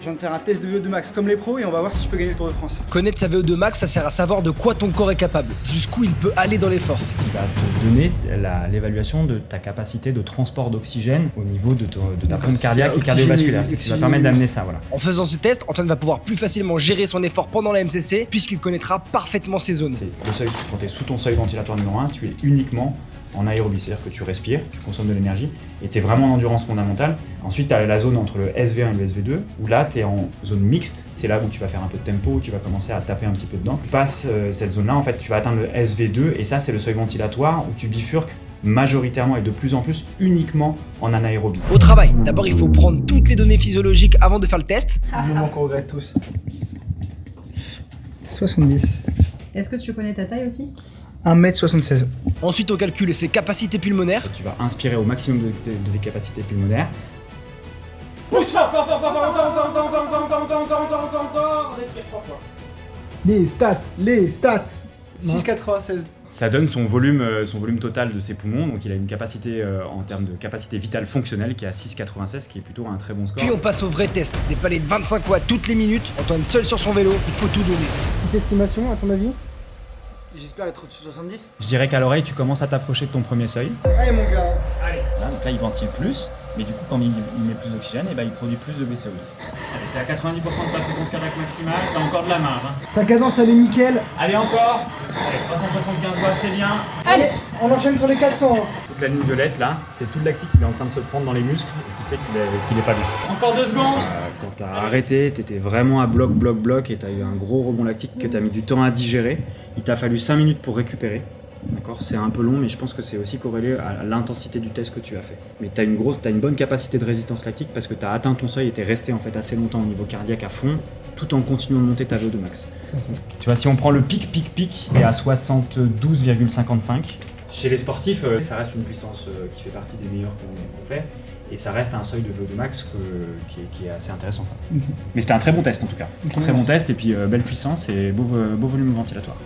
Je viens de faire un test de VO2 max comme les pros et on va voir si je peux gagner le Tour de France. Connaître sa VO2 max, ça sert à savoir de quoi ton corps est capable, jusqu'où il peut aller dans l'effort. C'est ce qui va te donner l'évaluation de ta capacité de transport d'oxygène au niveau de ta pompe cardiaque et cardiovasculaire. C'est ce qui va permettre d'amener ça, voilà. En faisant ce test, Antoine va pouvoir plus facilement gérer son effort pendant la MCC, puisqu'il connaîtra parfaitement ses zones. C'est le seuil, quand tu es sous ton seuil ventilatoire numéro 1, tu es uniquement en aérobie, c'est-à-dire que tu respires, tu consommes de l'énergie et tu es vraiment en endurance fondamentale. Ensuite, tu as la zone entre le SV1 et le SV2, où là, tu es en zone mixte. C'est là où tu vas faire un peu de tempo, tu vas commencer à taper un petit peu dedans. Tu passes cette zone-là, en fait, tu vas atteindre le SV2 et ça, c'est le seuil ventilatoire où tu bifurques majoritairement et de plus en plus uniquement en anaérobie. Au travail, d'abord il faut prendre toutes les données physiologiques avant de faire le test. Le moment qu'on regrette tous. 70. Est-ce que tu connais ta taille aussi? 1m76. Ensuite on calcule ses capacités pulmonaires. Tu vas inspirer au maximum de tes capacités pulmonaires. Pousse fort, fort, fort, fort, fort, encore, respire 3 fois. Les stats 6,96. Ça donne son volume total de ses poumons, donc il a une capacité en termes de capacité vitale fonctionnelle qui est à 6,96, qui est plutôt un très bon score. Puis on passe au vrai test, des paliers de 25 watts toutes les minutes. Antoine seul sur son vélo, il faut tout donner. Petite estimation à ton avis? J'espère être au-dessus de 70. Je dirais qu'à l'oreille, tu commences à t'approcher de ton premier seuil. Allez mon gars. Allez. Là, donc là, il ventile plus, mais du coup, quand il met plus d'oxygène, et ben, il produit plus de BCO2. Allez, t'es à 90% de ta fréquence cardiaque maximale, t'as encore de la marge. Hein. Ta cadence elle est nickel. Allez, encore. Allez, 375 watts, c'est bien. Allez, on enchaîne sur les 400. Toute la ligne violette, là, c'est tout le lactique qui est en train de se prendre dans les muscles et qui fait qu'il est pas bien. Encore 2 secondes. Quand t'as arrêté, t'étais vraiment à bloc et t'as eu un gros rebond lactique que t'as mis du temps à digérer. Il t'a fallu 5 minutes pour récupérer. D'accord, c'est un peu long, mais je pense que c'est aussi corrélé à l'intensité du test que tu as fait. Mais t'as une bonne capacité de résistance lactique parce que t'as atteint ton seuil et t'es resté en fait assez longtemps au niveau cardiaque à fond, tout en continuant de monter ta VO2 max. Tu vois, si on prend le pic, il est à 72,55. Chez les sportifs, ça reste une puissance qui fait partie des meilleures qu'on fait. Et ça reste un seuil de VO2 max qui est assez intéressant. Okay. Mais c'était un très bon test en tout cas. Très bon test et puis belle puissance et beau volume ventilatoire.